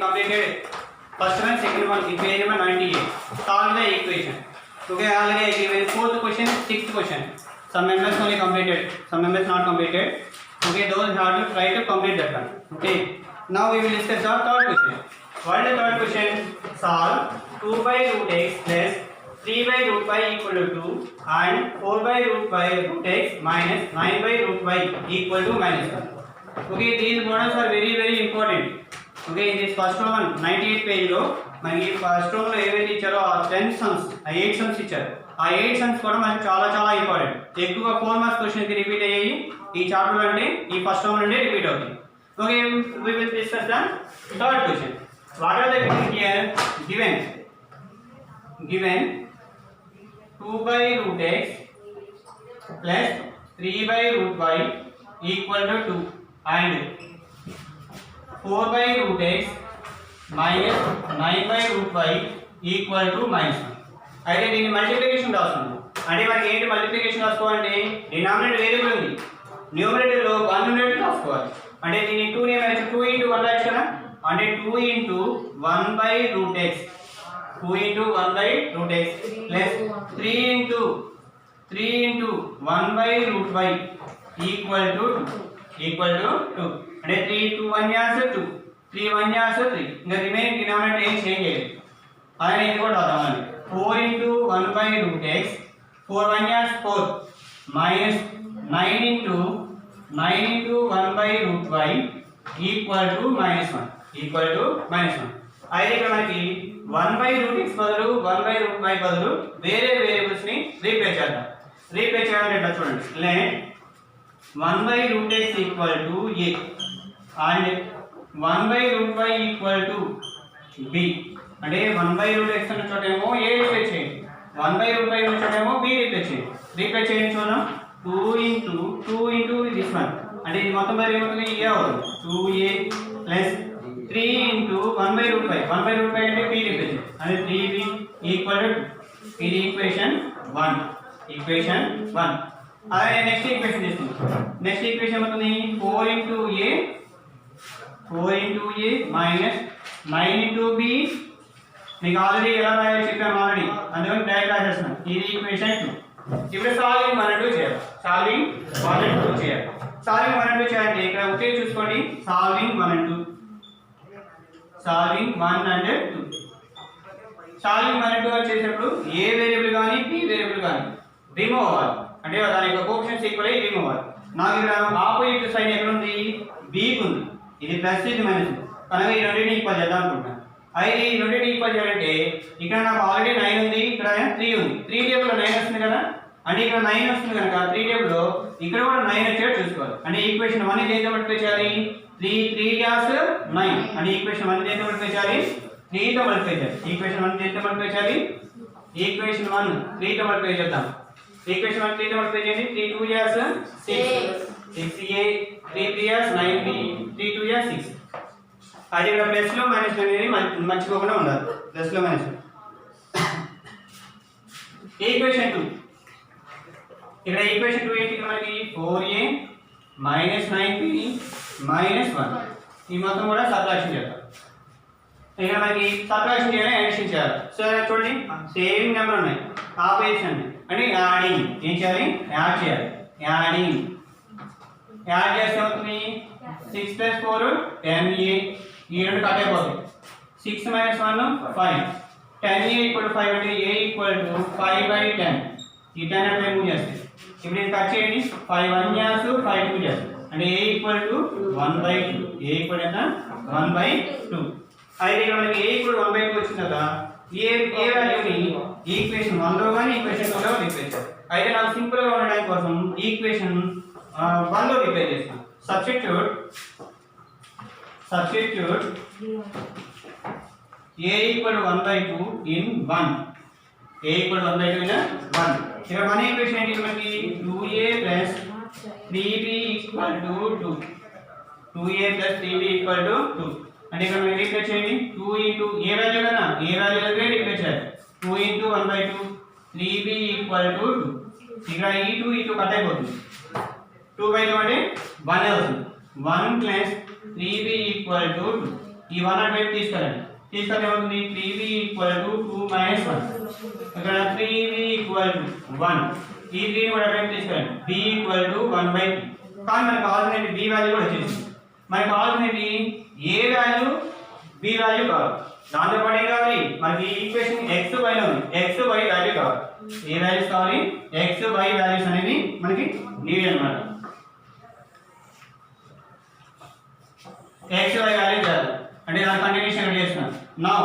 completed first one, second one, in page number 98. Solve the equation. Okay, already I given fourth question, sixth question. Some members only completed, some members not completed. Okay, those have to try to complete that one. Okay, now we will discuss the third question. What is the third question? Solve 2 by root x plus 3 by root y equal to 2 and 4 by root y root x minus 9 by root y equal to minus 1. Okay, these models are very important. Okay, in this first one 98 page lo మనకి first room లో ఏవైతే ఇచ్చారో ఆ 10 sums ఆ 8 sums ఇచ్చారు. ఆ 8 sums కూడా మనకి చాలా ఇంపార్టెంట్. ఎక్కువగా 4 మార్క్స్ క్వశ్చన్ కి రిపీట్ అయ్యాయి ఈ చాప్టర్ అంటే ఈ ఫస్ట్ రూమ్ నుండి రిపీట్ అవుతాయి. Okay, we will discuss the third question. What are the given here? Given 2 by root x plus 3 by root y equal to 2 and 4 by root x minus 9 by root y equal to minus 1. అయితే దీన్ని multiplication రాస్తున్నాం. అంటే మనకి ఏంటి multiplication రాసుకోవాలంటే denominator variable ఉంది, numerator లో 1 unit రాసుకోవాలి. అంటే దీన్ని 2 ని ఏమైనా 2 into 1 రాయొచ్చు కదా. అంటే 2 into 1 by root x 2 into 1 by root x plus 3 into 1 by root y equal to 2. అంటే 3 into 1 is 2, 3 1 is 3. ఇంకా రిమైనింగ్ డినామినేటర్ ఏం చేంజ్ చేయలేదు. అలానే ఇది కూడా రాద్దామండి. 4 into 1 by root x 4 1 is 4 minus 9 into 1 by root y equal to minus 1. అయితే ఇక్కడ మనకి 1 by root x బదులు 1 by root y బదులు వేరే వేరియబుల్స్ ని రీప్లేస్ చేద్దాం. రీప్లేస్ చేయాలంటే ఇట్లా చూడండి. let 1 by root x equal to a and 1 by root y equal to b. అంటే 1 by root x అన్న చోటేమో a రీప్లేస్ చేయండి, 1 by root y అన్న చోటేమో b రీప్లేస్ చేయండి. రీప్లేస్ చేయండి చూద్దాం. 2 into this one అంటే ఇది మొత్తం మరి ఏమవుతుంది a అవుతుంది. 2a plus 3 into 1 by root y అంటే b రీప్లేస్ చేయండి. అంటే 3b equal to 2. ఇది ఈక్వేషన్ 1. అలాగే నెక్స్ట్ ఈక్వేషన్ తీసుకుందాం. నెక్స్ట్ ఈక్వేషన్ అవుతుంది 4 into a minus 9 into b. మీకు ఆల్రెడీ ఎలా రాయాలో చెప్పాను ఆల్రెడీ, అందుకని డైరెక్ట్ రాసేస్తున్నాను. ఇది ఈక్వేషన్ 2. ఇప్పుడు సాల్వింగ్ 1 and 2 చేయాలి. సాల్వింగ్ 1 and 2 చేయాలంటే ఇక్కడ ఒకే చూసుకోండి. సాల్వింగ్ 1 and 2 సాల్వింగ్ 1 and 2 చేసేటప్పుడు ఏ వేరియబుల్ కానీ బి వేరియబుల్ కానీ రిమూవ్ అవ్వాలి. అంటే దాని యొక్క కోఎఫిషియెంట్స్ ఈక్వల్ అయ్యి రిమూవ్ అవ్వాలి. నాకు ఇక్కడ ఆపోజిట్ సైడ్ ఎక్కడ ఉంది, బి ఉంది. ఇది ప్లస్ ఇది మైనస్, కనుక ఈ రెండింటిని ఈక్వల్ చేద్దాం అనుకుంటున్నాను. అయితే ఈ రెండింటిని ఈక్వల్ చేయాలంటే ఇక్కడ నాకు ఆల్రెడీ 9 ఉంది, ఇక్కడ 3 ఉంది. 3 టేబుల్లో 9 వస్తుంది కదా, అంటే ఇక్కడ 9 వస్తుంది కనుక 3 టేబుల్లో ఇక్కడ కూడా 9 వచ్చేట్టు చూసుకోవాలి. అంటే ఈక్వేషన్ 1 దేంతో మల్టిప్లై చేయాలి, 3 gas 9. అంటే ఈక్వేషన్ 1 దేంతో మల్టిప్లై చేయాలి, 3 తో మల్టిప్లై చేయాలి. ఈక్వేషన్ 1 దేంతో మల్టిప్లై చేయాలి, ఈక్వేషన్ 1 3 తో మల్టిప్లై చేద్దాం. ఈక్వేషన్ 1 3 తో మల్టిప్లై చేయండి. 3 2 gas 6, 6a 3 3 gas 9b 3 2 gas 6. అది ఇక్కడ ప్లస్ లో మైనస్ అనేది మర్చిపోకుండా ఉండాలి. ప్లస్ లో మైనస్. ఈక్వేషన్ 2 ఇక్కడ ఈక్వేషన్ 2 ఏంటి మనకి 4a minus 9b minus 1. ఈ మొత్తం కూడా సబ్ట్రాక్షన్ చేద్దాం. ఇక్కడ మనకి సబ్ట్రాక్షన్ చేయాలి, అడిషన్ చేయాలి. సో చూడండి సేమ్ నెంబర్ ఉన్నాయి, ఆపరేషన్ అంటే యాడింగ్. ఏం చేయాలి, యాడ్ చేస్తే అవుతుంది 6 plus 4 10a. ఈ రెండు కట్ అయిపోతాయి. 6 minus 1 5. 10a equal to 5 అంటే a equal to 5 by 10. ఈ 10 అంటే మూవ్ చేస్తాయి. ఇప్పుడు ఇది కట్ చేయండి. 5 1 gas 5 2 gas అంటే a equal to 1 by 2. a equal ఎంత 1 by 2. అయితే ఇక్కడ మనకి a equal to 1 by 2 వచ్చింది కదా, ఏ వాల్యూని ఈక్వేషన్ 1 లో కానీ ఈక్వేషన్ 2 లో రీప్లేస్ చేయాలి. అయితే నాకు సింపుల్ గా ఉండడానికి కోసం ఈక్వేషన్ 1 లో రీప్లేస్ చేస్తాను. Substitute a equal to 1 by 2 in 1. a equal to 1 by 2 in 1. ఇక్కడ మన ఈక్వేషన్ ఏంటి మనకి 2a plus 3b equal to 2. 2a plus 3b equal to 2. అంటే ఇక్కడ మనం రీప్లేస్ చేయండి. 2 into a వాల్యూ కదా, a వాల్యూ దగ్గర రీప్లేస్ చేయాలి. 2 into 1 by 2 3b equal to 2. ఇక్కడ ఈ 2 కట్ అయిపోతుంది. 2 by 2 అంటే 1 అవుతుంది. 1 plus 3b equal to 2. ఈ 1 అటువైపు తీసుకెళ్ళండి. తీసుకెళ్తే ఏమవుతుంది 3v = 2 - 1. ఇక్కడ 3v = 1. ఈ 3 ని కూడా అటువైపు తీసుకెళ్ళండి. b = 1/3. కానీ మనకు కావాల్సినది b వాల్యూ కూడా వచ్చేసింది. మనకు కావాల్సినది a వాల్యూ b వాల్యూ కావాలి. దాంతో పాటు ఏం కావాలి మనకి ఈక్వేషన్ x y లో ఉంది. x y వాల్యూ కావాలి. ఏ వాల్యూస్ కావాలి x y వాల్యూస్ అనేది మనకి నీడ్ అన్నమాట. x y వాల్యూ చేయాలి అంటే దాని కంటిన్యూషన్ చేస్తున్నాం. నౌ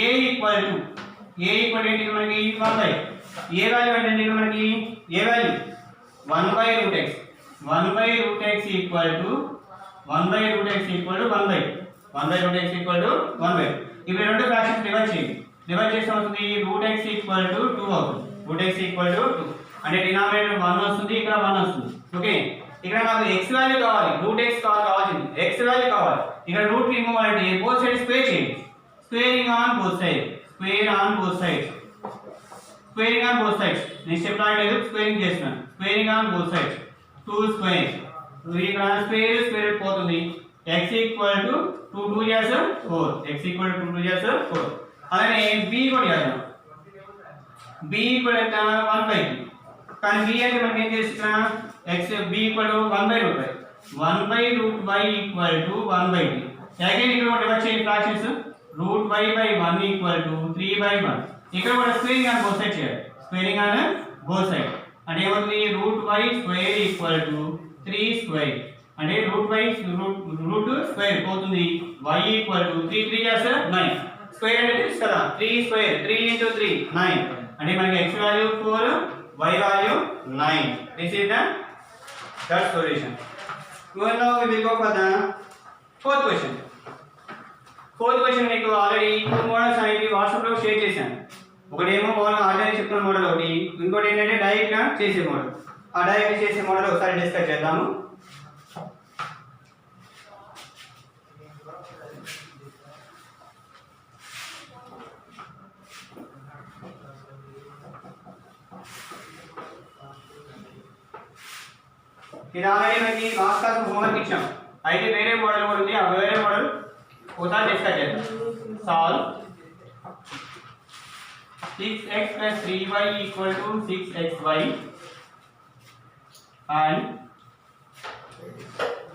a ఈక్వల్ ఏంటి మనకి 1/. ఏ వాల్యూ అంటే మనకి ఏ value 1/√x. 1/√x = 1/√x = 1/. 1/√x = 1/. ఇప్పుడు రెండు ఫ్రాక్షన్స్ డివైడ్ చేయండి. డివైడ్ చేస్తే వస్తుంది √x = 2 అవుతుంది. √x = 2 అంటే డినామినేటర్ 1 వస్తుంది, ఇక్కడ 1 వస్తుంది. ఓకే, ఇక్కడ నాకు x వాల్యూ కావాలి, √x కావాల్సింది x వాల్యూ కావాలి. ఇక్కడ రూట్ రిమూవ్ అంటే బోత్ సైడ్ స్క్వేర్ చేయండి. Squaring on both side, square on both sides, squaring on both sides. నేను చెప్పడానికి లేదు, స్క్వేరింగ్ చేస్తున్నాను. Squaring on both sides 2 square. ఇక్కడ స్క్వేర్ స్క్వేర్ పోతుంది. x = 2 2 * 4. x = 2 2 * 4. అలానే b కూడా చేద్దాం. b = 1/3. కానీ b అంటే మనకి ఏం చేస్తున్నా x b = 1/√y. 1/√y = 1/3. Again ఇక్కడ కూడా డివైడ్ చేయండి ఫ్రాక్షన్స్. √y/1 = 3/1. ఇక్కడ కూడా స్క్వేరింగ్ ఆన్ బోత్ సైడ్ చేయాలి. స్క్వేరింగ్ ఆన్ బోత్ సైడ్ అంటే ఏమవుతుంది √y² = 3 స్క్వేర్ అంటే రూట్ స్క్వేర్ పోతుంది. y = 3 3 * 9. స్క్వేర్ అంటే తెలుసు కదా 3 స్క్వేర్ 3 × 3 9 అంటే మనకి x value 4 y value 9. This is that solution. Now we will go for the fourth question. Fourth question మీకు ఆల్రెడీ 2 మోడల్స్ అనేవి వాట్సాప్ లో షేర్ చేశాను. ఒకటేమో ఆర్డినరీ చెప్తున్న మోడల్ ఒకటి, ఇంకోటి ఏంటంటే డైరెక్ట్ గా చేసే మోడల్. ఆ డైరెక్ట్ చేసే మోడల్ ఒకసారి డిస్కస్ చేద్దాము. ఇది ఆల్రెడీ మనకి లాస్ట్ క్లాస్ హోంవర్క్ ఇచ్చాం. అయితే వేరే మోడల్ కూడా ఉంది, ఆ వేరే మోడల్ ఒకసారి డిస్కస్ చేద్దాం. Solve 6x + 3y = 6xy and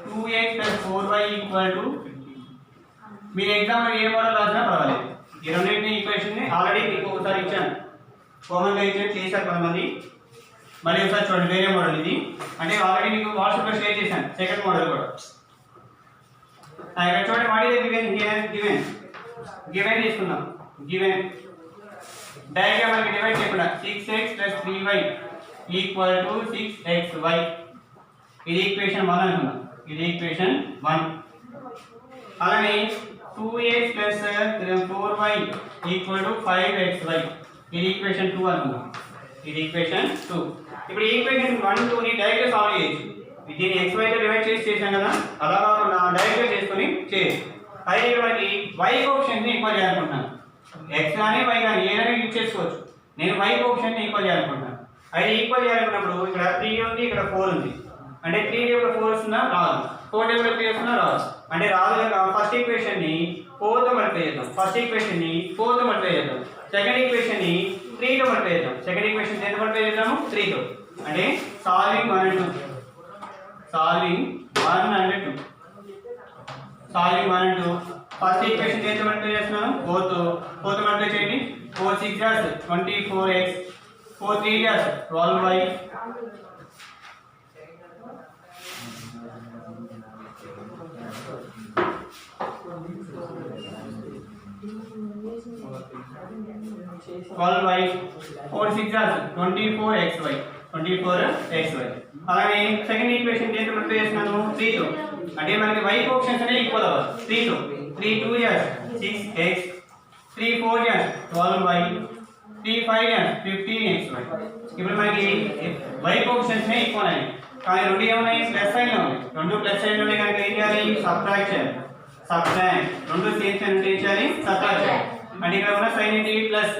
2x + 4y మీరు ఎగ్జామ్ లో ఏ మోడల్ రాసినా పర్వాలేదు. ఈ రెండింటిని ఈక్వేషన్ ని ఆల్రెడీ మీకు ఒకసారి ఇచ్చాను, కామన్ గా ఇచ్చాను, చేశారు కొంతమంది. మళ్ళీ ఒకసారి చూడండి వేరే మోడల్ ఇది. అంటే ఆల్రెడీ మీకు వాట్సాప్ లో షేర్ చేశాను సెకండ్ మోడల్ కూడా. ఇక్కడ చూడండి వాట్ ఇస్ గివెన్ తీసుకుందాం. గివెన్ డైరెక్ట్గా మనకి డివైడ్ చేయకుండా 6x + 3y = 6xy. ఇది ఈక్వేషన్ 1 అనుకుందాం. ఇది ఈక్వేషన్ 1. అలానే 2x + 4y = 5xy. ఇది ఈక్వేషన్ 2 అనుకుందాం. ఇది ఈక్వేషన్ 2. ఇప్పుడు ఈక్వేషన్ 1 2 ని డైరెక్ట్ గా సాల్వ్ చేయొచ్చు. దీన్ని xy తో డివైడ్ చేసాం కదా, అలా కాకుండా డైరెక్ట్ గా చేసుకొని చేయొచ్చు. అయితే ఇక్కడ మనకి y కోఎఫిషియెంట్ ని ఈక్వల్ చేయాలనుకుంటున్నాను. x కానీ y కానీ ఏదైనా యూజ్ చేసుకోవచ్చు. నేను y కోఎఫిషియెంట్ ని ఈక్వల్ చేయాలనుకుంటున్నాను. అయితే ఈక్వల్ చేయాలనుకున్నప్పుడు ఇక్కడ 3 ఉంది, ఇక్కడ 4 ఉంది. అంటే 3 టేబుల్ 4 వస్తుందా రాదు, 4 టేబుల్ 3 వస్తుందా రాదు. అంటే రాదు కనుక ఫస్ట్ ఈక్వేషన్ ని 4 తో మల్టిప్లై చేద్దాం. ఫస్ట్ ఈక్వేషన్ ని 4 తో మల్టిప్లై చేద్దాం. సెకండ్ ఈక్వేషన్ ని 3 తో మల్టిప్లై చేద్దాం. సెకండ్ ఈక్వేషన్ దేంతో మల్టిప్లై చేద్దాము 3 తో. అంటే solving 1 and 2. Solving 1 and 2. Solving 1 and 2. First equation దేంతో మల్టిప్లై చేస్తున్నాను 4 తో. 4 తో మల్టిప్లై చేయండి. 4 6 24x, 4 3 12y, 12y, 4 6 24xy, 24xy. అలాగే సెకండ్ ఈక్వేషన్ దేంతో మల్టిప్లై చేస్తున్నాను 3 తో. అంటే మనకి y కోఎఫిషియెంట్స్ అనేవి ఈక్వల్ అవ్వాలి 3 తో. 3 2 6x, 3 4 12y, 3 5 15xy. ఇప్పుడు మనకి y కోఎఫిషియెంట్స్ అనేవి ఈక్వల్ అయ్యాయి. కానీ రెండు ఏమన్నాయి ప్లస్ సైన్ లో ఉన్నాయి. రెండు ప్లస్ సైన్ లో ఉన్నాయి కనుక ఏం చేయాలి సబ్ట్రాక్ట్ చేయాలి. సబ్ట్రాక్ట్ రెండు సేమ్ సైన్ ఉంటే ఏం చేయాలి సబ్ట్రాక్ట్ చేయాలి. అంటే ఇక్కడ ఉన్న సైన్ ఏంటి ప్లస్,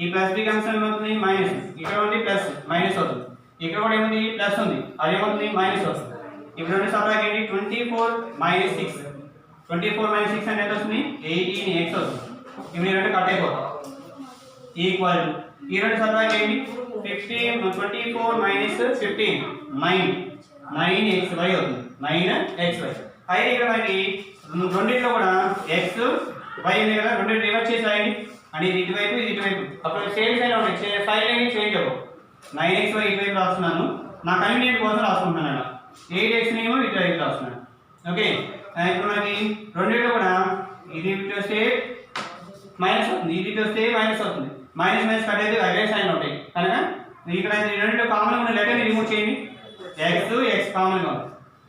ఈ ప్లస్ బికమ్స్ ఏమవుతుంది మైనస్. ఇక్కడ ఉంది ప్లస్ మైనస్ అవుతుంది. ఇక్కడ కూడా ఏముంది ప్లస్ ఉంది, అదేమవుతుంది మైనస్ వస్తుంది. ఇప్పుడు రెండు సబ్ట్రాక్ట్ ఏంటి 24 - 6 24 మైనస్ 6 అంటే ఎంత వస్తుంది 18x వస్తుంది. ఇప్పుడు ఈ రెండు కట్ అయిపోతాయి. ఈక్వల్ ఈ రెండు సర్వైవ్ చేయండి. 24 మైనస్ 15 9xy అవుతుంది. 9xy. అయితే ఇక్కడ మనకి రెండింటిలో కూడా x y ఉంది కదా, రెండు రివర్స్ చేసి రాయండి. అంటే ఇది ఇటువైపు ఇది ఇటువైపు, అప్పుడు సేమ్ సైన్ ఉంటాయి. సైడ్ లైన్ చేంజ్ అవ్వవు. 9xy ఇటువైపు రాస్తున్నాను, నా కన్వీనియంట్ కోసం రాసుకుంటున్నాను అలా. 8x నేమో ఇటువైపు రాస్తున్నాను. ఓకే, ఇప్పుడు మనకి రెండింటిలో కూడా ఇది ఇటు వస్తే మైనస్ అవుతుంది, ఇది ఇటు వస్తే మైనస్ అవుతుంది. మైనస్ మైనస్ కట్ అయితే అదే సైన్ ఉంటాయి కనుక ఇక్కడ రెండింటిలో కామన్గా ఉన్న లెటర్ని రిమూవ్ చేయండి. x కామన్గా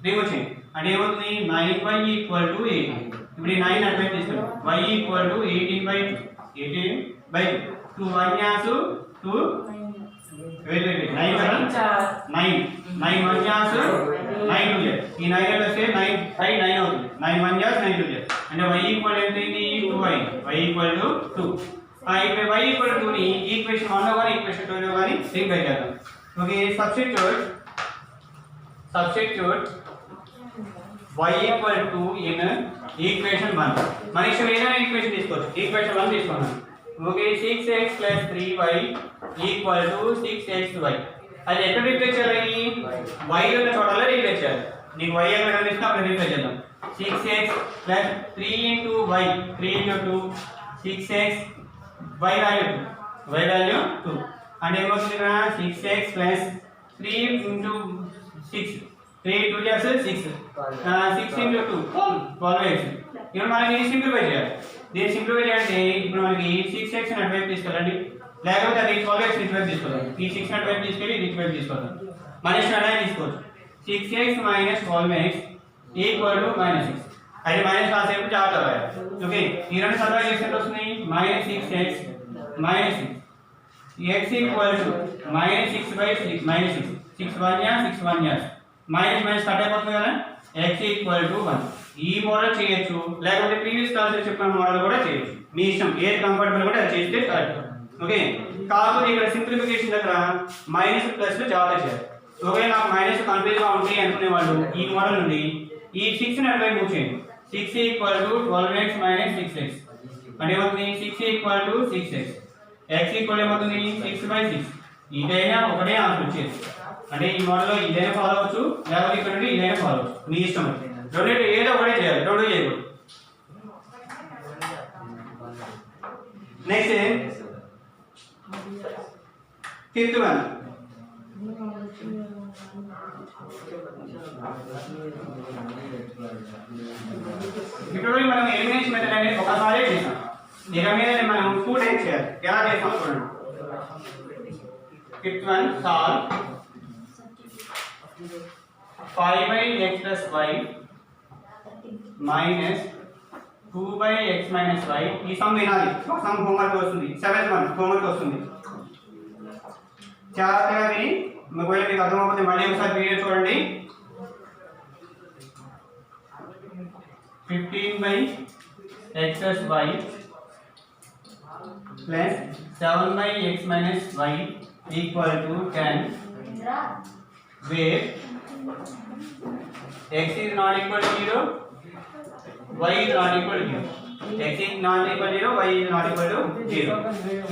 రిమూవ్ చేయండి. అంటే ఏమవుతుంది 9y ఈక్వల్ టు 18. ఇప్పుడు ఈ 9 అటువైపు తీసుకోండి. y equal to 18/2. 2 1 యాసు 2 9 కదా 9 1 యాసు 9 2 ఈ 9 వస్తే 9 5 9 అవుతుంది. 9 1 యాసు 9 2 అంటే y ఈక్వల్ ఎంత అయింది 2y. y equal to 2. ఇప్పుడు y ఈక్వల్ టు 2 ని ఈక్వేషన్ 1 లో గాని ఈక్వేషన్ 2 లో గాని సింప్లిఫై చేద్దాం. Okay, substitute y equal to in equation 1. మన ఇష్టం ఏదైనా ఈక్వేషన్ తీసుకోవచ్చు. ఈక్వేషన్ 1 తీసుకున్నాం. Okay, 6x 3y equal to 6xy. అది ఎక్కడ రీప్లేస్ చేయాలి? y ఉన్న చోటలో రీప్లేస్ చేయాలి. నీకు y ఎక్కడ కనిపిస్తే అక్కడ రీప్లేస్ చేద్దాం. 6x 3 into y 3 into 2 6x y value 2 అంటే ఏమవుతుంది ఇక్కడ 6x 3 into 6 3 2 చేస్తే 6 6 into 2 12x. ఇప్పుడు మనకి ఇది సింప్లిఫై చేయాలి. దీన్ని సింప్లిఫై చేయాలంటే ఇప్పుడు మనకి 6x ని అటువైపు తీసుకెళ్ళండి, లేకపోతే అది 12x ఇటువైపు తీసుకెళ్ళండి. ఈ 6 ని అటువైపు తీసుకెళ్ళి ఇది ఇటువైపు తీసుకెళ్తాం. మన ఇష్టం అలా తీసుకోవచ్చు. 6x minus 12x equal to -6. అయితే మైనస్ రాసేపు జాగ్రత్త రాయాలి. ఓకే, ఈ రెండు సర్వైవ్ చేస్తే వస్తుంది -6x -6 x equal to -6/6 -6 6 1 yeah 6 1 yeah minus minus cut అయిపోతుంది కదా. x equal to 1. ఈ మోడల్ చేయొచ్చు, లేకపోతే ప్రీవియస్ క్లాస్లో చెప్పిన మోడల్ కూడా చేయొచ్చు. మీ ఇష్టం, ఏది కంఫర్టబుల్ కూడా అది చేస్తే కరెక్ట్. ఓకే, కాకపోతే ఇక్కడ సింప్లిఫికేషన్ దగ్గర మైనస్ ప్లస్ జాగ్రత్త చేయాలి. ఒకవేళ నాకు మైనస్ కన్ఫ్యూజ్గా ఉంటాయి అనుకునే వాళ్ళు ఈ మోడల్ నుండి ఈ 6 ని అటువైపు మూవ్ చేయండి. 6 ఈక్వల్ టు 12x - 6x అంటే ఏమవుతుంది 6 equal to 6x. x equal ఏమవుతుంది 6/6. ఇదైనా ఒకటే ఆన్సర్ వచ్చేది. అంటే ఈ మోడల్లో ఇదైనా ఫాలో అవ్వచ్చు, లేకపోతే ఇక్కడ నుండి ఇదైనా ఫాలో అవ్వచ్చు, మీ ఇష్టం. రెండింటి ఏదో ఒకటే చేయాలి, రెండు చేయకూడదు. Next 5th one. ఇప్పుడు మనం ఎలిమినేషన్ మెథడ్ అనేది ఒకసారి చేసాం. ఇక మీద మనం 2 టైమ్స్ చేయాలి. ఎలా చేస్తాం చూడండి. 5th one solve 5x + y minus 2x - y. ఈ సమ్ వినాలి, సమ్ హోంవర్క్ వస్తుంది. 7th వన్ హోంవర్క్ వస్తుంది. జాగ్రత్తగా విని ఒకవేళ మీకు అర్థమవుతుంది మళ్ళీ ఒకసారి వీడియో చూడండి. 15/x + y plus 7/x - y equal to 10, where x is not equal to 0, y is not equal to 0. x is not equal to 0, y is not equal to 0.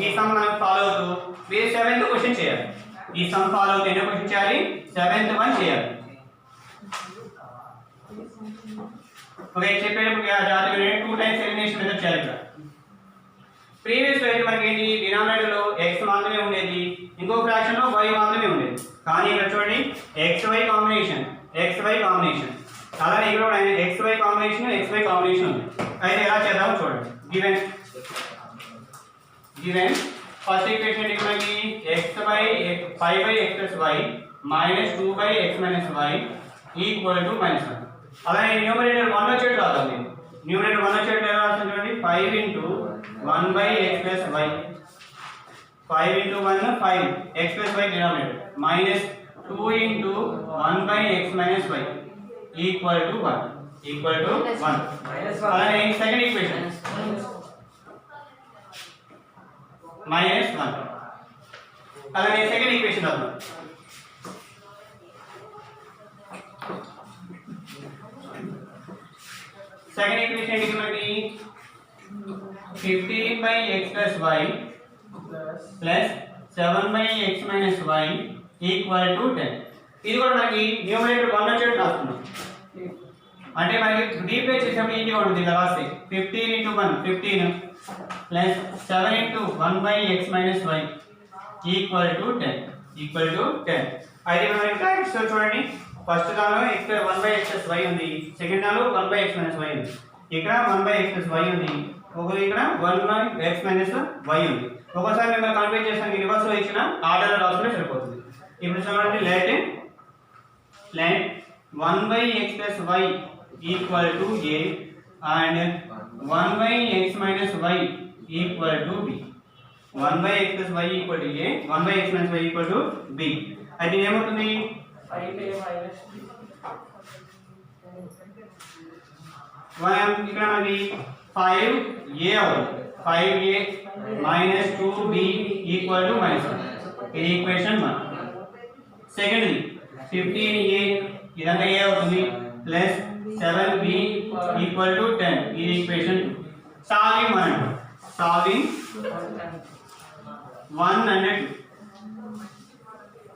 ఈ సమ్ మనం ఫాలో అవుతూ మీరు 7th question చేయాలి. ఈ some follow అవుతూ ఎన్నో question చేయాలి? 7th one చేయాలి. ఓకే, చెప్పేటప్పుడు జాగ్రత్తగా 2 టైమ్స్ ఎలిమినేషన్ మెథడ్ చేయాలి. ఇక్కడ ప్రీవియస్ లో అయితే మనకి ఏంటి డినామినేటర్ లో x మాత్రమే ఉండేది, ఇంకో ఫ్రాక్షన్ లో y మాత్రమే ఉండేది. కానీ ఇక్కడ చూడండి xy కాంబినేషన్ అలానే ఇక్కడ కూడా xy కాంబినేషన్ ఉంది. అయితే ఎలా చేద్దామో చూడండి. గివెన్ ఫస్ట్ ఈక్వేషన్ ఏంటి మనకి 5x + y minus 2x - y equal to -1. అలానే న్యూమరేటర్ 1 వచ్చేట్టు రాద్దాం. నేను న్యూమరేటర్ 1 వచ్చేట్టు ఎలా రాస్తాను చూడండి. 5 into 1/x + y 5 into 1 5 x + y denominator minus 2 into 1/x - y equal to 1 అలానే సెకండ్ ఈక్వేషన్ -1 అలానే సెకండ్ ఈక్వేషన్ రాద్దాం. సెకండ్ ఈక్వేషన్ ఏంటి మనకి 15/x + y plus 7/x - y equal to 10. ఇది కూడా మనకి న్యూమరేటర్ 1 వచ్చేట్టు రాస్తున్నాం. అంటే మనకి రీప్లేస్ చేసినప్పుడు ఈజీగా ఉంటుంది. ఇలా రాస్తే 15 × 1 15 plus 7 × 1/x - y equal to 10 అయితే మనకి ప్రాక్టీస్ చూడండి. ఫస్ట్ దానిలో ఇక్కడ 1/x + y ఉంది, సెకండ్ దానిలో 1/x - y ఉంది, ఇక్కడ 1/x + y ఉంది, ఒకటి ఇక్కడ 1/x - y ఉంది. ఒకసారి మేము కన్వర్ట్ చేసానికి రివర్స్ లో ఇచ్చిన ఆర్డర్ రాసుకుంటే సరిపోతుంది. ఇప్పుడు చూడండి let 1/x + y equal to a and 1/x - y equal to b. 1/x + y equal to a, 1/x - y equal to b. అయితే ఏమవుతుంది? 5a ఇక్కడ మనకి 5a అవుతుంది. 5a - 2b equal to -1. ఇది ఈక్వేషన్ 1. సెకండ్ది 15a ఇదంతా a అవుతుంది plus 7b equal to 10. ఇది equation 2. Solving 1 and 2.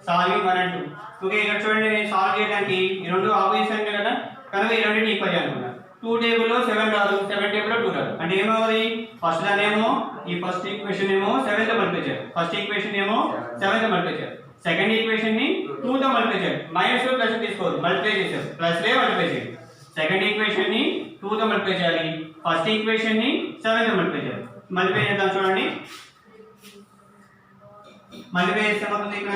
Solving 1 and 2. Okay, ఇక్కడ చూడండి నేను సాల్వ్ చేయడానికి ఈ రెండు ఆపోజిట్ సైడ్ కదా, కనుక ఈ రెండింటిని ఈక్వల్ చేయాలనుకున్నా. 2 టేబుల్లో 7 రాదు, 7 టేబుల్లో 2 రాదు. అంటే ఏమవుతుంది? ఫస్ట్ దానేమో ఈ ఫస్ట్ ఈక్వేషన్ ఏమో 7 తో మల్టిప్లై చేయాలి, ఫస్ట్ ఈక్వేషన్ ఏమో 7 తో మల్టిప్లై చేయాలి, సెకండ్ ఈక్వేషన్ ని 2 తో మల్టిప్లై చేయాలి. మైనస్ ప్లస్ తీసుకోవద్దు, మల్టిప్లై చేశారు, ప్లస్ లే మల్టిప్లై చేయాలి. సెకండ్ ఈక్వేషన్ ని 2 తో మల్టిప్లై చేయాలి, ఫస్ట్ ఈక్వేషన్ ని 7 తో మల్టిప్లై చేయాలి. మల్టిప్లై చేద్దాం చూడండి. మల్టిప్లై చేస్తే ఏమవుతుంది? ఇక్కడ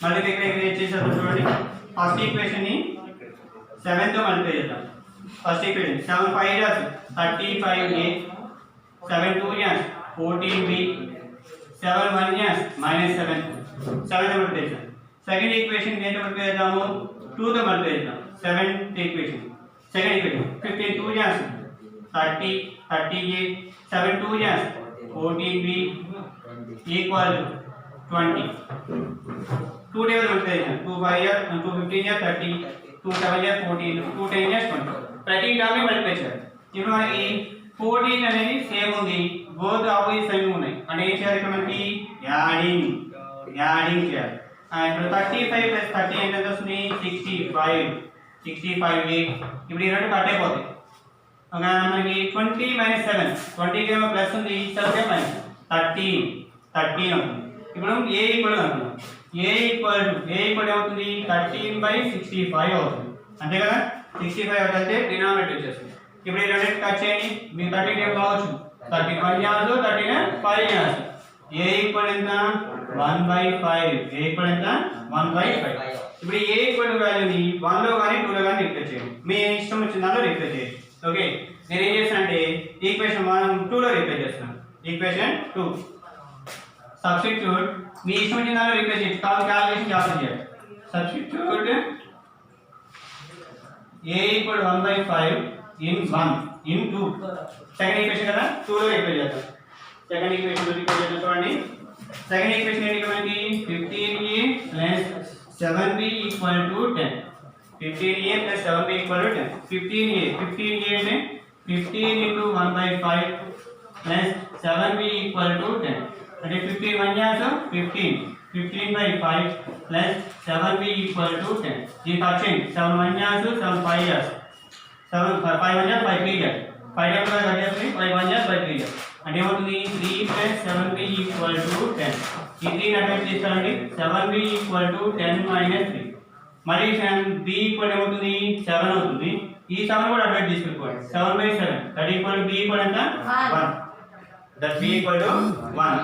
మల్టిప్లై చేసేటప్పుడు చూడండి, ఫస్ట్ ఈక్వేషన్ ని 7 తో మల్టిప్లై చేద్దాం. First equation 7 5 is 35a, 7 2 is 14b, 7 1 is -7. 7 తో మల్టిప్లై చేద్దాం. సెకండ్ ఈక్వేషన్ దేంతో మల్టిప్లై చేద్దాము? 2 తో మల్టిప్లై చేద్దాం. Second equation 15 2 is 30, 30a, 7 2 is 14b equal to 20. 2 table multiply చేద్దాం. 2 5 is 2 15 is 30, 2 7 is 14, 2 10 is 20. ప్రతి టర్మ్ ని మల్టిప్లై చేయాలి. ఇప్పుడు మనకి 14 అనేది సేమ్ ఉంది, బోత్ ఆపోజిట్ సైడ్ ఉన్నాయి. అంటే ఏం చేయాలి? ఇక్కడ మనకి యాడింగ్ చేయాలి. ఇప్పుడు 35 + 30 ఎంత వస్తుంది? 65. 65a. ఇప్పుడు ఈ రెండు కట్ అయిపోతాయి. మనకి 20 - 7, 20 ఏమో ప్లస్ ఉంది, 7 ఏమో మైనస్, 13 అవుతుంది. ఇప్పుడు a ఈక్వల్ అనుకుందాం. a ఈక్వల్ ఏమవుతుంది? 13/65 అవుతుంది. అంతే కదా, 65 అంటే డినామినేటర్ వచ్చేస్తుంది. ఇప్పుడు ఈ రెండింటి కట్ చేయండి, మీకు 13 ఏం కావచ్చు? 31 చేయాలి, 35 చేయాలి. a ఈక్వల్ ఎంత? 1/5. a ఈక్వల్ ఎంత? 1/5. ఇప్పుడు a ఈక్వల్ వాల్యూని 1 లో కానీ 2 లో కానీ రీప్లేస్ చేయండి, మీ ఇష్టం వచ్చిన దాంట్లో రీప్లేస్ చేయండి. ఓకే, నేను ఏం చేస్తాను అంటే ఈక్వేషన్ 1 2 లో రీప్లేస్ చేస్తున్నాను. ఈక్వేషన్ 2 సబ్స్టిట్యూట్, మీ ఇష్టం వచ్చిన దాంట్లో రీప్లేస్ చేయండి, క్యాలిక్యులేషన్ చేయాలి. Substitute a equal 1/5 in 1 in 2. Second equation కదా, 2 లో రీప్లేస్ చేద్దాం. సెకండ్ ఈక్వేషన్ రీప్లేస్ చేద్దాం చూడండి. సెకండ్ ఈక్వేషన్ ఏంటి మనకి? 15a + 7b equal to 10. 15a + 7b equal to 10. 15a అంటే 15 × 1/5 + 7b ఈక్వల్ టు 10. అంటే 15 1 is 15, 15/5 + 7b ఈక్వల్ టు 10. దీని కట్ చేయండి. 7 1 is 7 5 is 7 5 1 is 5 3 is 5 cut చేస్తే 5 1 is 5 3 is అంటే ఏమవుతుంది? 3 + 7b ఈక్వల్ టు 10. ఈ 3 అటెంప్ట్ చేస్తారండి. 7b equal to 10 - 3. మరి b ఈక్వల్ ఏమవుతుంది? 7 అవుతుంది. ఈ 7 కూడా అటెంప్ట్ తీసుకెళ్ళిపోండి. 7/7 దట్ ఈక్వల్ b ఈక్వల్ ఎంత? 1. That b equal to 1.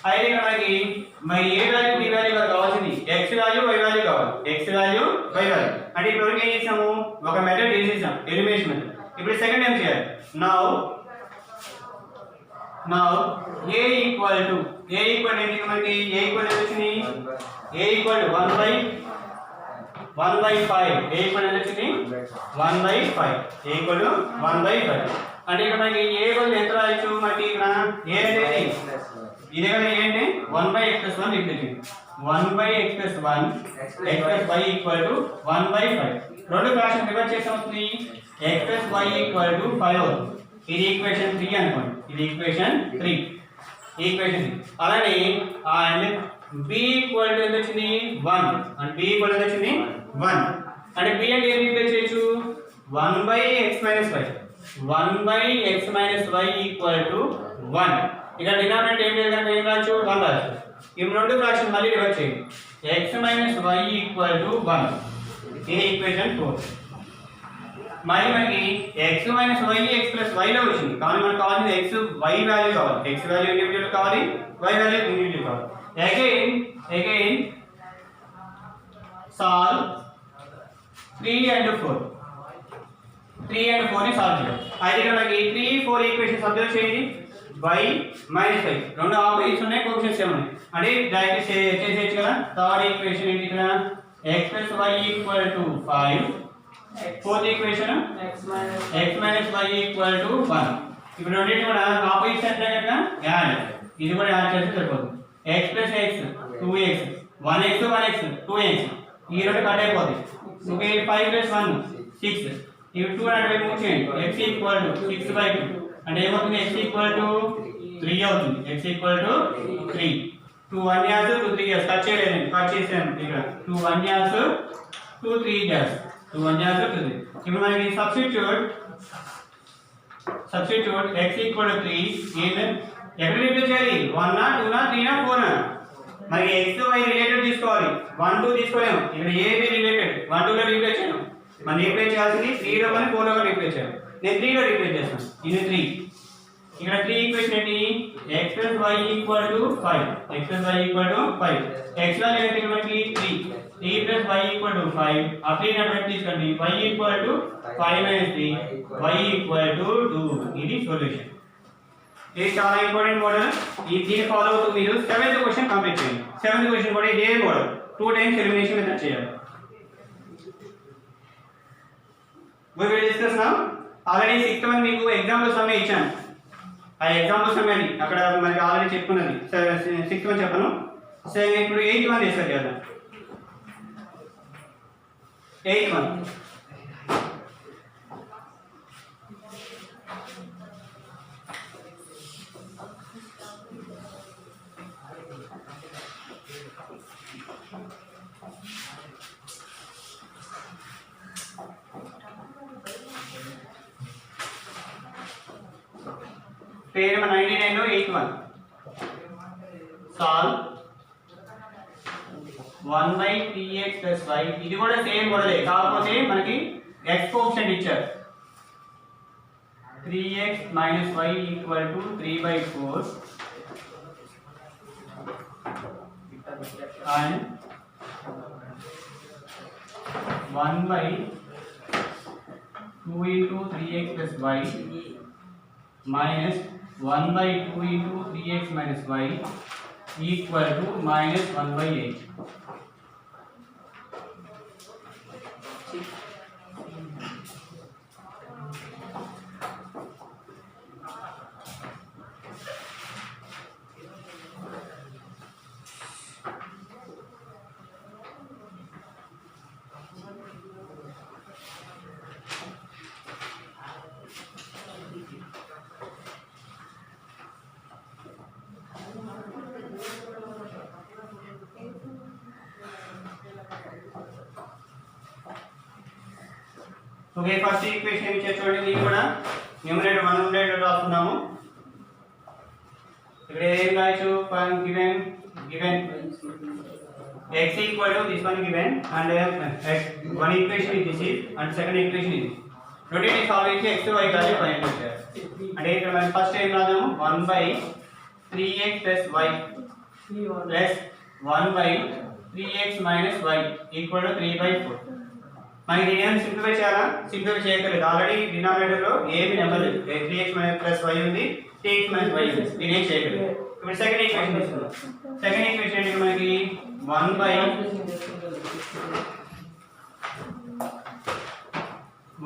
అయితే ఇక్కడ మనకి మరి ఏ వాల్యూ b వాల్యూ కావాల్సింది? x వాల్యూ y వాల్యూ కావాలి. x వాల్యూ y వాల్యూ అంటే ఇప్పుడు వరకు ఏం చేసాము? ఒక మెథడ్ చేసేసాం, ఎలిమినేషన్ మెథడ్. ఇప్పుడు సెకండ్ ఏం చేయాలి? నౌ a ఈక్వల్ ఏంటి మనకి? a ఈక్వల్ వచ్చింది? a equal 1/5. a ఈక్వల్ ఎంత వచ్చింది? 1/5. a ఈక్వల్ 1/5 అంటే ఇక్కడ మనకి a ఈక్వల్ ఎంత రాయొచ్చు? మనకి ఇక్కడ a అనేది ఇదే కదా, a అంటే 1/x + 1 రీప్లేస్ చేయండి. 1/x + 1 x + y equal to 1/5. రెండు ఫ్రాక్షన్ డివైడ్ చేస్తే అవుతుంది x plus y equal to 5 అవుతుంది. ఇది ఈక్వేషన్ 3 అనుకోండి. ఇది ఈక్వేషన్ 3. ఈక్వేషన్ 3. అలానే అండ్ b ఈక్వల్ టు ఎంత వచ్చింది 1 అండ్ b ఈక్వల్ ఎంత వచ్చింది 1 అంటే b అంటే ఏం రిప్లేస్ చేయొచ్చు 1 by x minus y 1 by x minus y equal to 1 ఇక్కడ డినామినేటర్ ఏం లేదు కనుక ఏం రాయొచ్చు 1 రాయొచ్చు. ఈ రెండు ఫ్రాక్షన్ మళ్ళీ రివర్స్ చేయండి x minus y equal to 1 ఇది ఈక్వేషన్ 4. మరి మనకి x minus y x plus y లో వచ్చింది కానీ మనకు కావాల్సింది x y వాల్యూ కావాలి. x వాల్యూ ఇండివిడ్యువల్ కావాలి, y వాల్యూ ఇండివిడ్యువల్ కావాలి. again solve 3 and 4 ని సాల్వ్ చేయాలి. అయితే ఇక్కడ మనకి 3 4 ఈక్వేషన్ సబ్స్టిట్యూట్ చేయండి y minus y రెండు ఆపరేషన్స్ ఉన్నాయి, కోఎఫిషియెంట్స్ ఉన్నాయి అంటే డైరెక్ట్ చేసేయచ్చు కదా. థర్డ్ ఈక్వేషన్ ఏంటి ఇక్కడ x plus y equal to 5. Fourth equation x minus y equal to 1. ఇప్పుడు రెండింటి కూడా ఆపోజిట్ అంటే కనుక యాడ్ ఇది కూడా యాడ్ చేస్తే సరిపోతుంది. x plus x 2x 1x 1x 2x ఈ రెండు కట్ అయిపోతాయి. ఓకే 5 plus 1 6 ఇవి 2 అంటే మూవ్ చేయండి x equal to 6/2 అంటే ఏమవుతుంది x equal to 3 అవుతుంది. x equal to 3 2 1 as 2 3 as cut చేయలేదు కట్ చేసాను ఇక్కడ 2 1 యాస్ 2 3 యాస్ 2 1 యాస్ 2 3. ఇప్పుడు మనకి సబ్స్టిట్యూట్ x equal to 3 ఏం ఎక్కడ రిప్లేస్ చేయాలి 1 నా 2 నా 3 నా 4 నా మరి x y రిలేటెడ్ తీసుకోవాలి 1 2 తీసుకోలేము. ఇక్కడ a b రిలేటెడ్ 1 2 లో రిప్లేస్ చేయను మనం రిప్లేస్ చేయాల్సింది 3 లో కానీ 4 లో కానీ రిప్లేస్ చేయాలి. నేను 3 లో రిప్లేస్ చేస్తాను. ఇది 3 ఇక్కడ 3 ఈక్వేషన్ ఏంటి x plus y equal to 5 x plus y equal to 5 x value ఏంటి మనకి 3 3 plus y equal to 5 ఆ 3 ని అటు తీసుకోండి y equal to 5 minus 3 y equal to 2 ఇది సొల్యూషన్. ఇది చాలా ఇంపార్టెంట్ మోడల్. ఈ దీన్ని ఫాలో అవుతూ మీరు 7th క్వశ్చన్ కంప్లీట్ చేయండి. 7th క్వశ్చన్ కూడా ఇదే మోడల్ 2 టైమ్స్ ఎలిమినేషన్ మెథడ్ చేయాలి. we will discuss now already 6th one మీకు ఎగ్జాంపుల్స్ అన్నీ ఇచ్చాను. ఆ ఎగ్జాంపుల్స్ అన్నీ అక్కడ మనకి ఆల్రెడీ చెప్పుకున్నది 6th one చెప్పను. సో ఇప్పుడు 8th one డిస్కస్ చేద్దాం. 8th one పేజ్ నెంబర్ 99 లో 8th one solve 1 by 3x plus y ఇది కూడా సేమ్ మోడలే కాకపోతే మనకి x కోఎఫిషియంట్ ఇచ్చారు 3x minus y equal to 3/4 and 1 by 2 into 3x plus y minus 1 by 2 into 3x minus y equal to minus 1 by 8. Okay first equation ఇచ్చే చూడండి దీన్ని కూడా numerator 100 రాస్తున్నాము. ఇక్కడ ఏం రాయొచ్చు given x equal to this one given and one equation is this is and second equation is rotate solve చేసి x y value find out చేయాలి. అంటే ఇక్కడ మనం ఫస్ట్ ఏం రాద్దాము 1 by 3x plus y plus 1 by 3x minus y equal to 3/4. మనకి దీన్ని simplify చేయాలా? Simplify చేయక్కర్లేదు. ఆల్రెడీ డినామినేటర్ లో ఏమి నెంబర్ లేదు. 3x plus y ఉంది, 3x minus y ఉంది. దీన్ని ఏం చేయక్కర్లేదు. ఇప్పుడు సెకండ్ ఈక్వేషన్ తీసుకుందాం. సెకండ్ ఈక్వేషన్ అంటే మనకి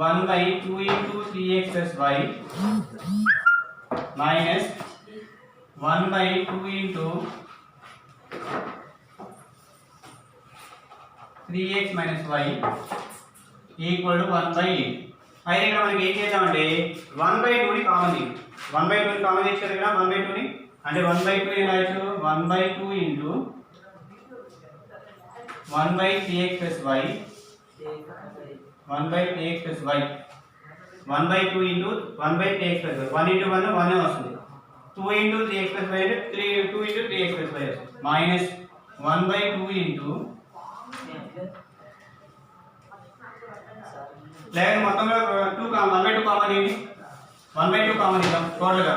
1 by 2 into 3x plus y minus 1 by 2 into 3x minus y equal to 1/8. అయితే ఇక్కడ మనకి ఏం చేద్దామంటే 1/2 ని కామన్ తీయండి. 1/2 ని కామన్ తీసేది ఇక్కడ 1/2 ని అంటే 1/2 ఏం రాయొచ్చు 1/2 into 1/3x plus y 1/3x plus y 1/2 into 1/3x plus y 1 into 1 1 వస్తుంది 2 ఇంటూ 3x plus y అంటే 2 ఇంటూ 3x plus y వస్తుంది మైనస్ 1/2 ఇంటూ లేక మొత్తంలో 1/2 కామన్ ఏంటి 1/2 కామన్ ఇద్దాం టోటల్గా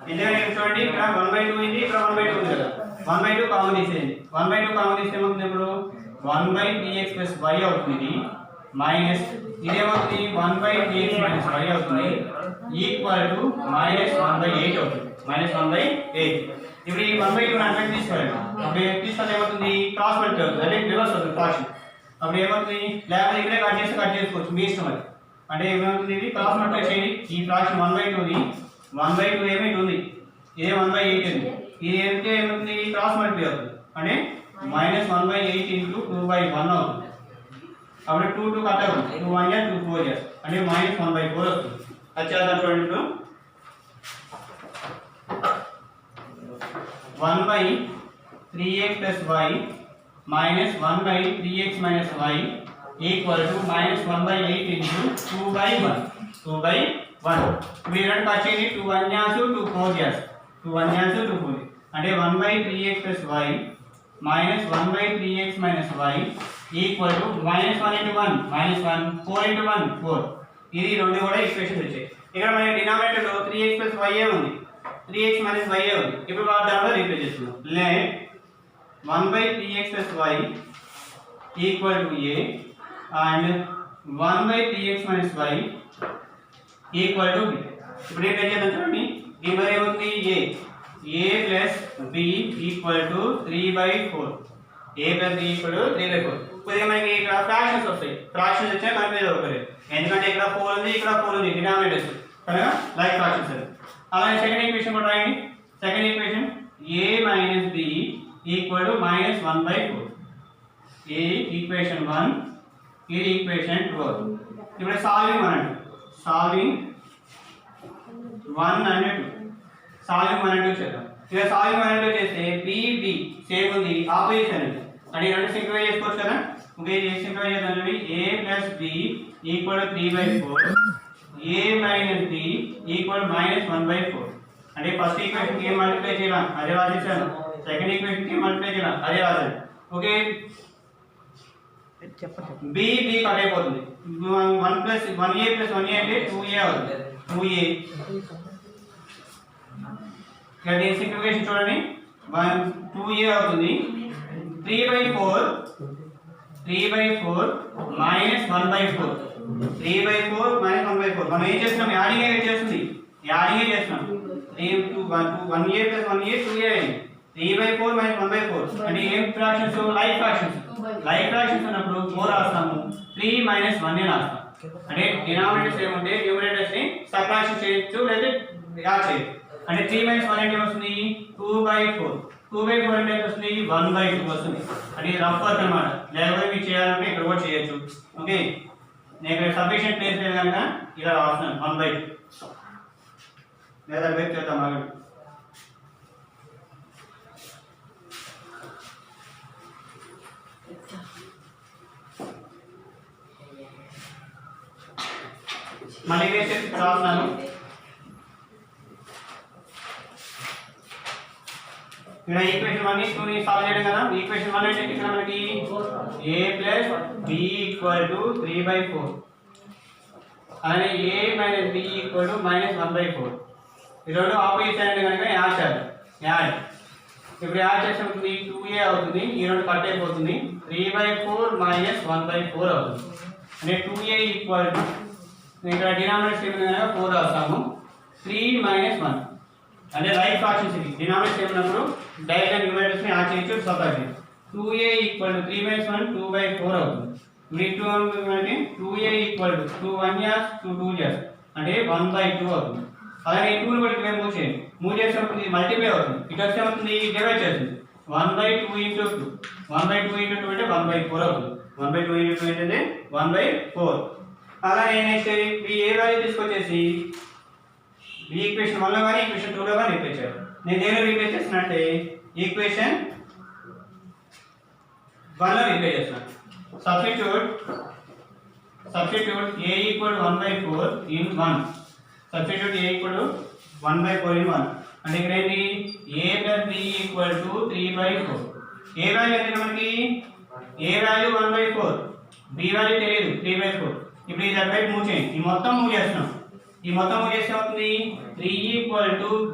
ఎందుకంటే చూడండి ఇక్కడ 1/2 ఉంది ఇక్కడ 1/2 ఉంది కదా 1/2 కామన్ తీసేయండి 1/2 కామన్ తీస్తే ఏమవుతుంది ఇప్పుడు 1/3x plus y అవుతుంది మైనస్ ఇదేమవుతుంది 1/3x minus y అవుతుంది ఈక్వల్ టు -1/8 అవుతుంది -1/8 ఇప్పుడు ఈ 1/2 అంటే తీసుకోవాలి అప్పుడు తీసుకుంటే ఏమవుతుంది క్రాస్ మల్టిప్లై అవుతుంది అంటే రివర్స్ అవుతుంది ఫ్రాక్షన్ అప్పుడు ఏమవుతుంది లేకపోతే ఇక్కడే కట్ చేసుకోవచ్చు మీ ఇష్టం అది అంటే ఏమవుతుంది ఇది క్రాస్ మల్టిప్లై చేయండి ఈ ఫ్రాక్షన్ 1/2 ని 1/2 ఏమైతే ఉంది ఇదే 1/8 ఉంది ఇది అంటే ఏమవుతుంది క్రాస్ మల్టిప్లై అవుతుంది అంటే -1/8 ఇంటూ 2/1 అవుతుంది అప్పుడు 2 కట్ అవుతుంది 2 1 గా 2 4 గా అంటే -1/4 వస్తుంది అది చేద్దాం చూడండి ఇప్పుడు 1/3x plus y minus 1/3x minus y equal to -1/8 into 2/1 ఇప్పుడు రెండు కట్ చేయండి 2 1 gas 2 4 gas 2 1 gas 2 4 అంటే 1/3x plus y minus 1/3x minus y equal to -1 into 1 -1 4 into 1 4 ఇది రెండు కూడా ఈక్వేషన్స్ వచ్చాయి ఇక్కడ మన డినామినేటర్ లో 3x plus y ఉంది 3x minus y ఉంది ఇప్పుడు దానిలో రీప్లేస్ చేస్తున్నాం let 1/3x plus y equal to a and 1/3x minus y equal to b ఇప్పుడు రీప్లేస్ చేద్దాం చూడండి దీని వల్ల ఏమవుతుంది a plus b equal to 3/4 a plus b equal to 3/4 కొద్దిగా మనకి ఇక్కడ ఫ్రాక్షన్స్ వస్తాయి ఫ్రాక్షన్స్ వచ్చే కన్ఫ్యూజ్ అవ్వకూడదు ఎందుకంటే ఇక్కడ 4 ఉంది ఇక్కడ 4 ఉంది డినామినేటర్స్ కనుక లైక్ ఫ్రాక్షన్స్ అది అలాగే సెకండ్ ఈక్వేషన్ కూడా రాయండి second equation a minus b equal to -1/4 a equation 1 ఇది ఈక్వేషన్ 2 ఇప్పుడు సాల్వింగ్ అనండి సాల్వింగ్ 1 and 2 సాల్వింగ్ 1 and 2 చేద్దాం ఇక సాల్వింగ్ 1 and 2 చేస్తే b b సేమ్ ఉంది ఆపోజిషన్ అంటే రెండు సింప్లిఫై చేసుకోవచ్చు కదా ఓకే సింప్లిఫై చేద్దాం చూడండి a plus b equal to 3/4 a minus b equal to -1/4 అంటే ఫస్ట్ ఈక్వేషన్ కి మల్టిప్లై చేయాలి అదే రాసేసాను సెకండ్ ఈక్వేషన్ కి మల్టిప్లై చేయాలి అదే రాసాను ఓకే చెప్పండి b b కట్ అయిపోతుంది 1 plus 1a plus 1a అంటే 2a అవుతుంది 2a ఇక్కడ దీని సింప్లిఫికేషన్ చూడండి 2a అవుతుంది 3/4 -1/4 3/4 -1/4 మనం ఏం చేస్తున్నాం యాడింగ్ చేస్తుంది యాడింగ్ చేస్తున్నాం 1a plus 1a 2a 3/4 -1/4 అంటే ఏం ఫ్రాక్షన్స్ లైక్ ఫ్రాక్షన్స్ అన్నప్పుడు 4 రాస్తాము 3 - 1 రాస్తాం అంటే డినామినేటర్స్ ఏముంటే న్యూమరేటర్స్ ని సబ్ట్రాక్షన్ చేయొచ్చు లేదా యాడ్ చేయొచ్చు అంటే 3 - 1 అంటే వస్తుంది 2/4 2/4 అంటే వస్తుంది 1/2 వస్తుంది అంటే రఫ్ వర్క్ అన్నమాట లేకపోతే మీరు చేయాలంటే ఇక్కడ కూడా చేయొచ్చు ఓకే నేను ఇక్కడ సఫిషియెంట్ ప్లేస్ లేదు కనుక ఇలా రాస్తున్నాను 1/2 లేదా వెయిట్ చేద్దాం ఆగండి మళ్ళీ వేసి రాస్తున్నాను ఇక్కడ ఈక్వేషన్ 1 ని 2 ని సాల్వ్ చేయడం కదా ఈక్వేషన్ 1 అంటే ఇక్కడ మనకి a plus b equal to 3/4 అలానే a minus b equal to -1/4 ఈ రెండు ఆపోజిట్ సైడ్ కనుక యాడ్ చేద్దాం యాడ్ ఇప్పుడు యాడ్ చేసినప్పుడు 2a అవుతుంది ఈ రెండు కట్ అయిపోతుంది 3/4 -1/4 అవుతుంది అంటే 2a ఈక్వల్ టు ఇక్కడ డినామినేటర్ ఏమైనా కనుక 4 రాస్తాము 3 - 1 అంటే లైక్ ఫ్రాక్షన్స్ ఇది డినామినేటర్ ఏమైనప్పుడు డైరెక్ట్ న్యూమరేటర్స్ ని యాడ్ చేయొచ్చు సబ్ట్రాక్ట్ చేయొచ్చు 2a ఈక్వల్ టు 3 - 1 2/4 అవుతుంది ఇప్పుడు 2 అంటే 2a equal to 2 1 gas 2 2 gas అంటే 1/2 అవుతుంది అలాగే 2 ని కూడా ఇక్కడ మూవ్ చేయండి మూవ్ చేసినప్పుడు ఇది మల్టిప్లై అవుతుంది ఇటు వస్తే ఏమవుతుంది డివైడ్ చేస్తుంది 1/2 into 2 1/2 into 2 అంటే 1/4 అవుతుంది 1/2 into 2 అంటే 1/4 అలానే నెక్స్ట్ ఈ ఏ వాల్యూ తీసుకొచ్చేసి ఈ ఈక్వేషన్ 1 లో కానీ ఈక్వేషన్ 2 లో కానీ రీప్లేస్ చేయాలి. నేను దేనిలో రీప్లేస్ చేస్తున్నట్టే ఈక్వేషన్ 1 లో రీప్లేస్ చేస్తున్నాను. Substitute a equal 1/4 in 1. Substitute a equal 1/4 in 1 అంటే ఇక్కడ ఏంటి a + b equal 3/4. a value ఎంత మనకి a వాల్యూ 1/4, b వాల్యూ తెలియదు 3/4. ఇప్పుడు ఇది అటువైపు మూవ్ చేయండి, ఈ మొత్తం మూవ్ చేస్తున్నాం. ఈ మొత్తం మూవ్ చేస్తే అవుతుంది 3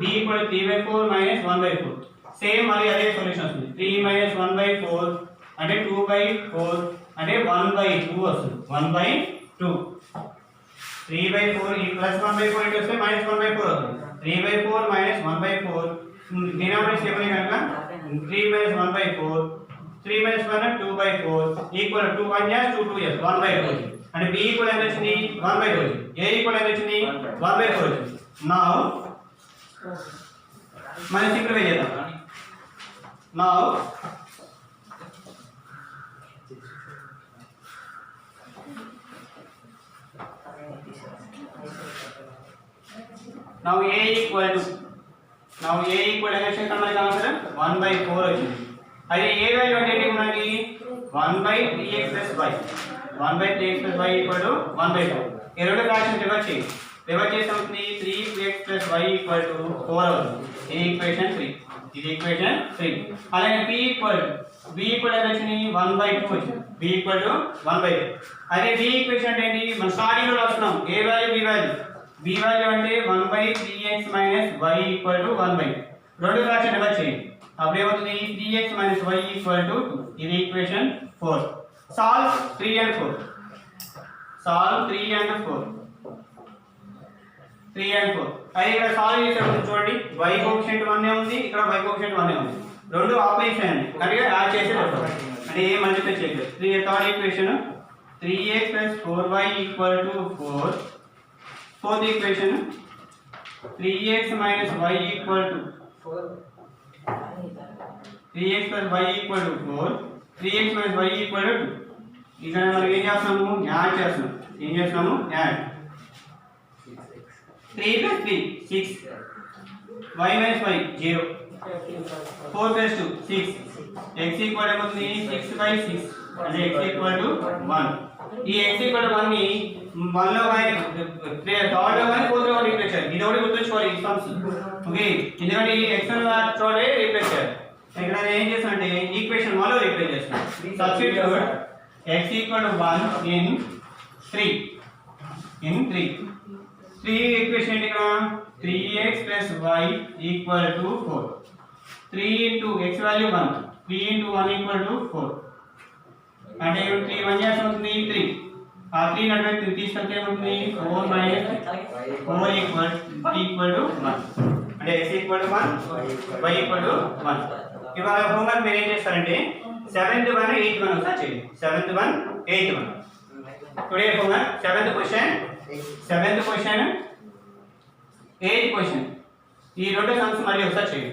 b 3/4 - 1/4. సేమ్ మళ్ళీ అదే సొల్యూషన్ వస్తుంది. 3 - 1/4 అంటే 2/4 అంటే 1/2 వస్తుంది. 1/2 3/4 ఈ ప్లస్ 1/4 అంటే వస్తే -1/4 అవుతుంది. 3/4 - 1/4 డినామినేటర్ సేమ్ కనుక 3 - 1/4 3 - 1 2/4 ఈక్వల్ 2 1 yes 2 2 yes 1/4 అంటే b ఈక్వల్ ఎంత వచ్చింది 1/4, a ఈక్వల్ ఎంత వచ్చింది 1/4 వచ్చింది. నౌ మనం సింప్లిఫై చేద్దాం. నౌ a equal ఎంత వచ్చింది మనకి ఆన్సర్ 1/4 వచ్చింది. అయితే a వాల్యూ అంటే ఏంటి మనకి 1/3x + y 1/3x + y equal 1/4. ఈ రెండు ఫ్రాక్షన్ రివర్స్ చేస్తే అవుతుంది 3x + y ఈక్వల్ 4 అవుతుంది. ఇది ఈక్వేషన్ 3. అలాగే b ఈక్వల్ ఎంత వచ్చింది 1/2 వచ్చింది. b equal 1/2. అదే b ఈక్వేషన్ అంటే ఏంటి మనం స్టార్టింగ్ లో రాస్తున్నాం a వాల్యూ b వాల్యూ అంటే 1/3x - y ఈక్వల్ 1/2. రెండు ఫ్రాక్షన్ రివర్స్ చేయండి, అప్పుడు ఏమవుతుంది 3x - y ఈక్వల్ 2. ఇది ఈక్వేషన్ 4. Solve 3 and 4. 3 and 4 అయితే ఇక్కడ సాల్వ్ చేసేటప్పుడు చూడండి y కోఎఫిషియంట్ 1 ఉంది, ఇక్కడ y కోఎఫిషియంట్ 1 ఉంది. రెండు ఆపరేషన్ అండి కనుక యాడ్ చేసేటప్పుడు అంటే ఏ మల్టిప్లై చేయలేదు. Third equation 3x + 4y equal 4. Fourth equation 3x - y equal 4. 3x + y equal 4. 3x - y equal 2. ఇక్కడ మనం ఏం చేస్తున్నాము యాడ్ చేస్తున్నాం. Add 3 + 3 6 y - y 0 4 + 2 6 x equal అవుతుంది 6/6 అంటే x ఈక్వల్ 1. ఈ x ఈక్వల్ 1 ని 1 లో కానీ 3 థర్డ్ లో కానీ 4th లో కానీ రీప్లేస్ చేయాలి. ఇది ఒకటి గుర్తుంచుకోవాలి ఈ సమ్స్. ఓకే ఎందుకంటే ఈ x అన్న చోటే రీప్లేస్ చేయాలి. ఇక్కడ నేను ఏం చేస్తానంటే ఈక్వేషన్ 1 లో రీప్లేస్ చేస్తాను. Substitute x equal 1 in 3 equation ఏంటి ఇక్కడ 3x + y equal 4. 3 into x value 1 3 into 1 equal 4 అంటే 3 1 అవుతుంది 3. ఆ 3 నడువైపు తీసుకెళ్తే ఏమవుతుంది 4 - 4 ఈక్వల్ 1 అంటే x ఈక్వల్ 1 y ఈక్వల్ 1. ఇవాళ హోంవర్క్ మీరు ఏం చేస్తారంటే 7th 1 8th 1 ఒకసారి చేయండి. 7th 1 8th 1 today homework 7th question 8th question ఈ రెండు సమ్స్ మళ్ళీ ఒకసారి చేయండి.